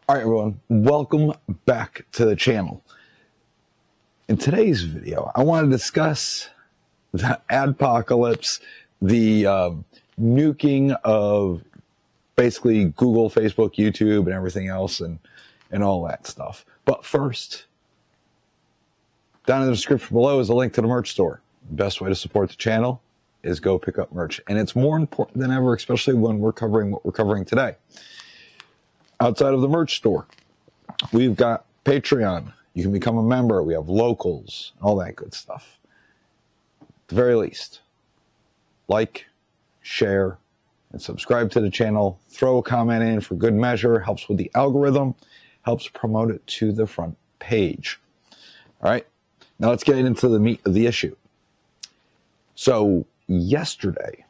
All right, everyone, welcome back to the channel. In today's video, I want to discuss the adpocalypse, the nuking of basically Google, Facebook, YouTube, and everything else, and all that stuff. But first, down in the description below is a link to the merch store. The best way to support the channel is go pick up merch. And it's more important than ever, especially when we're covering what we're covering today. Outside of the merch store, we've got Patreon. You can become a member. We have locals, all that good stuff. At the very least, like, share, and subscribe to the channel. Throw a comment in for good measure. Helps with the algorithm. Helps promote it to the front page. All right. Now let's get into the meat of the issue. So yesterday,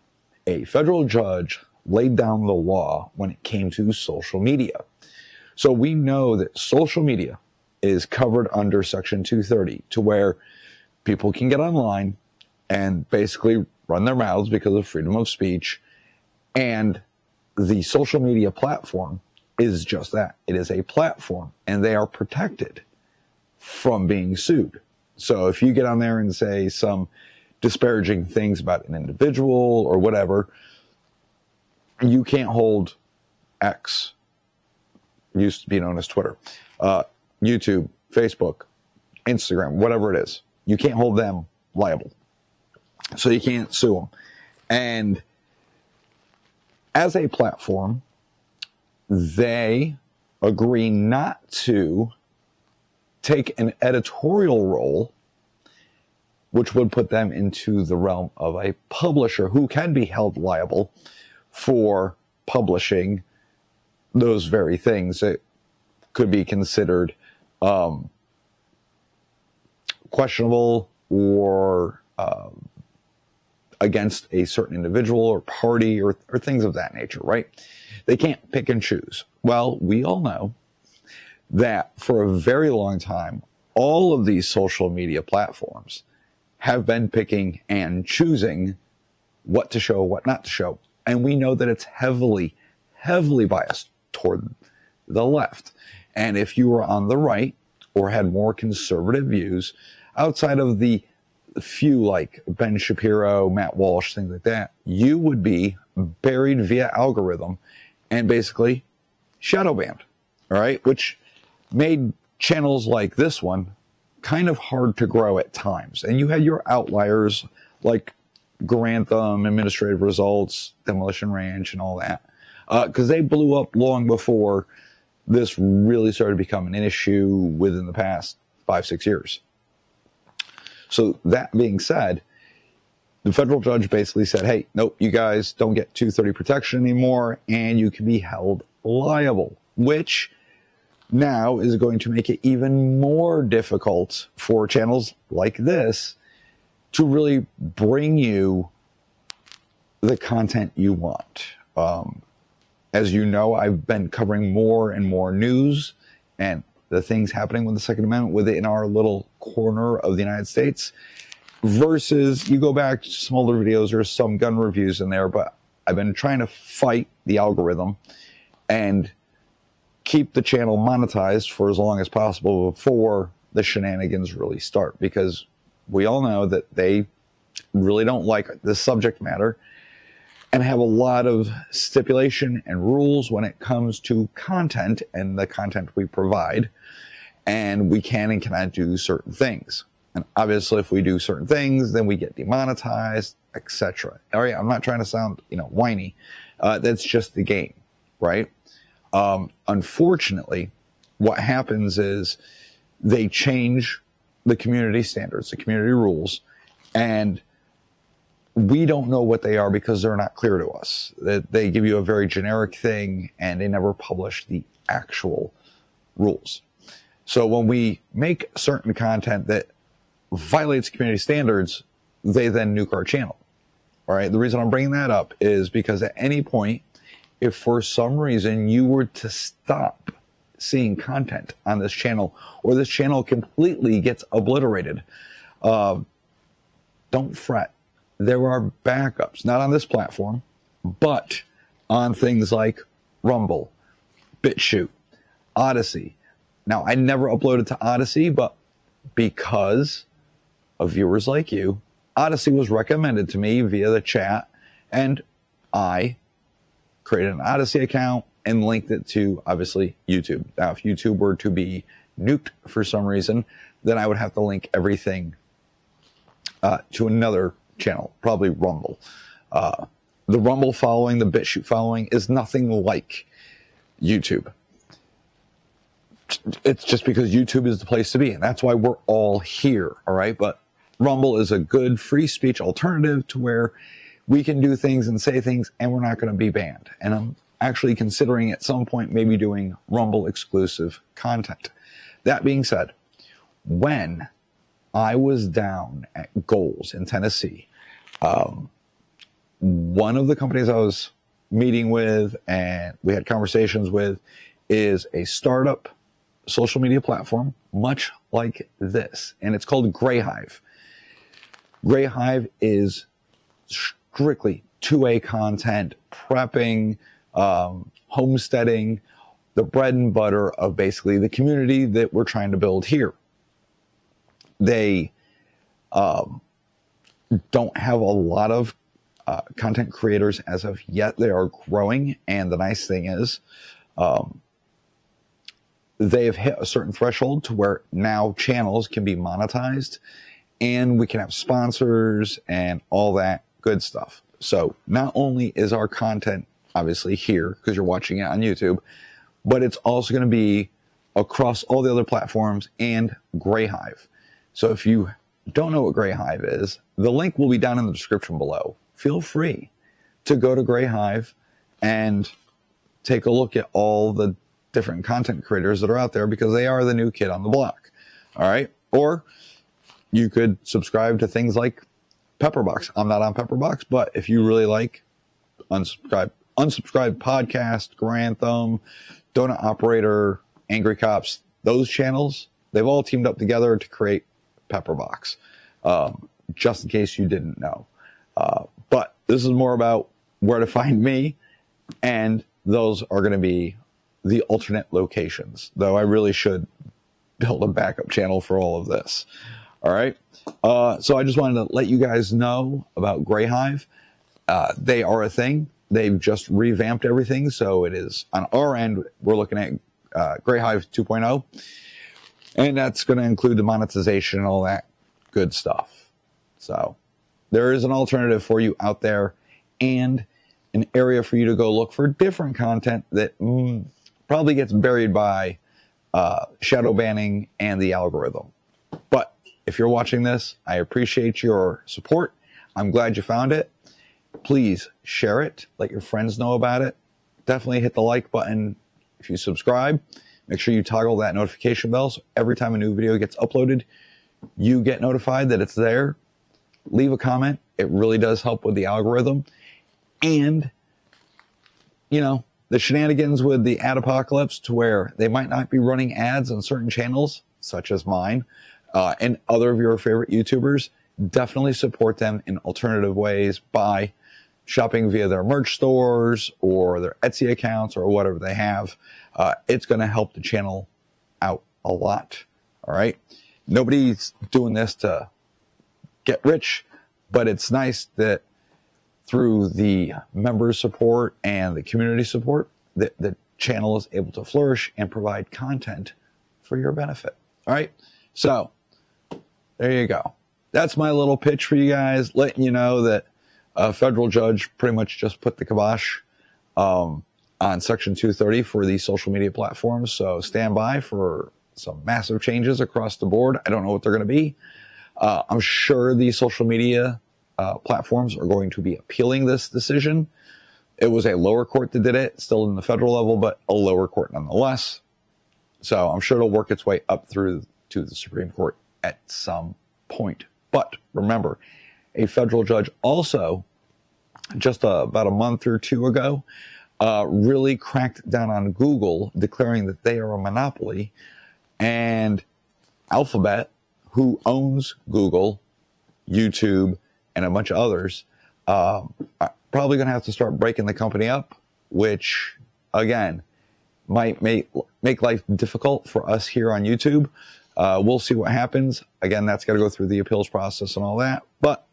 a federal judge laid down the law when it came to social media. So we know that social media is covered under Section 230, to where people can get online and basically run their mouths because of freedom of speech. And the social media platform is just that. It is a platform, and they are protected from being sued. So if you get on there and say some disparaging things about an individual or whatever, you can't hold X, used to be known as Twitter, YouTube, Facebook, Instagram, whatever it is. You can't hold them liable. So you can't sue them. And as a platform, they agree not to take an editorial role, which would put them into the realm of a publisher who can be held liable for publishing those very things that could be considered questionable or against a certain individual or party or things of that nature, right? They can't pick and choose. Well, we all know that for a very long time, all of these social media platforms have been picking and choosing what to show, what not to show. And we know that it's heavily, heavily biased toward the left. And if you were on the right or had more conservative views, outside of the few like Ben Shapiro, Matt Walsh, things like that, you would be buried via algorithm and basically shadow banned, all right? Which made channels like this one kind of hard to grow at times. And you had your outliers like Grantham, Administrative Results, Demolition Ranch, and all that, because they blew up long before this really started becoming an issue within the past 5-6 years. So that being said, the federal judge basically said, hey, nope, you guys don't get 230 protection anymore, and you can be held liable, which now is going to make it even more difficult for channels like this to really bring you the content you want. As you know, I've been covering more and more news and the things happening with the Second Amendment within our little corner of the United States, versus you go back to some older videos, there's some gun reviews in there, but I've been trying to fight the algorithm and keep the channel monetized for as long as possible before the shenanigans really start, because we all know that they really don't like this subject matter and have a lot of stipulation and rules when it comes to content and the content we provide. And we can and cannot do certain things. And obviously, if we do certain things, then we get demonetized, etc. All right, I'm not trying to sound, whiny. That's just the game, right? Unfortunately, what happens is they change the community standards, the community rules, and we don't know what they are because they're not clear to us. They give you a very generic thing, and they never publish the actual rules. So when we make certain content that violates community standards, they then nuke our channel. All right. The reason I'm bringing that up is because at any point, if for some reason you were to stop seeing content on this channel, or this channel completely gets obliterated, don't fret. There are backups, not on this platform, but on things like Rumble, BitChute, Odyssey. Now, I never uploaded to Odyssey, but because of viewers like you, Odyssey was recommended to me via the chat, and I created an Odyssey account and linked it to, obviously, YouTube. Now, if YouTube were to be nuked for some reason, then I would have to link everything to another channel, probably Rumble. The Rumble following, the BitChute following is nothing like YouTube. It's just because YouTube is the place to be, and that's why we're all here, all right? But Rumble is a good free speech alternative to where we can do things and say things, and we're not going to be banned. And I'm actually considering at some point maybe doing Rumble exclusive content. That being said, when I was down at Goals in Tennessee, one of the companies I was meeting with and we had conversations with is a startup social media platform, much like this, and it's called Greyhive. Greyhive is strictly 2A content, prepping, homesteading, the bread and butter of basically the community that we're trying to build here. They don't have a lot of content creators as of yet. They are growing, and the nice thing is they have hit a certain threshold to where now channels can be monetized and we can have sponsors and all that good stuff. So not only is our content obviously here because you're watching it on YouTube, but it's also going to be across all the other platforms and Greyhive. So if you don't know what Greyhive is, the link will be down in the description below. Feel free to go to Greyhive and take a look at all the different content creators that are out there because they are the new kid on the block. All right. Or you could subscribe to things like Pepperbox. I'm not on Pepperbox, but if you really like Unsubscribe Podcast, Grantham, Donut Operator, Angry Cops, those channels, they've all teamed up together to create Pepperbox, just in case you didn't know. But this is more about where to find me, and those are going to be the alternate locations, though I really should build a backup channel for all of this. All right. So I just wanted to let you guys know about Greyhive. They are a thing. They've just revamped everything. So it is on our end, we're looking at Greyhive 2.0, and that's going to include the monetization and all that good stuff. So there is an alternative for you out there and an area for you to go look for different content that probably gets buried by shadow banning and the algorithm. But if you're watching this, I appreciate your support. I'm glad you found it. Please share it. Let your friends know about it. Definitely hit the like button if you subscribe. Make sure you toggle that notification bell so every time a new video gets uploaded, you get notified that it's there. Leave a comment. It really does help with the algorithm. And, you know, the shenanigans with the ad apocalypse to where they might not be running ads on certain channels, such as mine, and other of your favorite YouTubers, definitely support them in alternative ways by shopping via their merch stores or their Etsy accounts or whatever they have. It's going to help the channel out a lot. All right. Nobody's doing this to get rich, but it's nice that through the member support and the community support, that the channel is able to flourish and provide content for your benefit. All right. So there you go. That's my little pitch for you guys, letting you know that a federal judge pretty much just put the kibosh on Section 230 for these social media platforms. So stand by for some massive changes across the board. I don't know what they're going to be. I'm sure these social media platforms are going to be appealing this decision. It was a lower court that did it, still in the federal level, but a lower court nonetheless. So I'm sure it'll work its way up through to the Supreme Court at some point. But remember, a federal judge also, just about a month or two ago, really cracked down on Google, declaring that they are a monopoly, and Alphabet, who owns Google, YouTube, and a bunch of others, are probably going to have to start breaking the company up, which, again, might make life difficult for us here on YouTube. We'll see what happens. Again, that's got to go through the appeals process and all that. But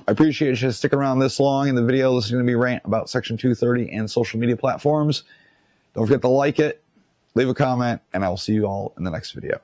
I appreciate you sticking around this long in the video listening to me rant about Section 230 and social media platforms. Don't forget to like it, leave a comment, and I will see you all in the next video.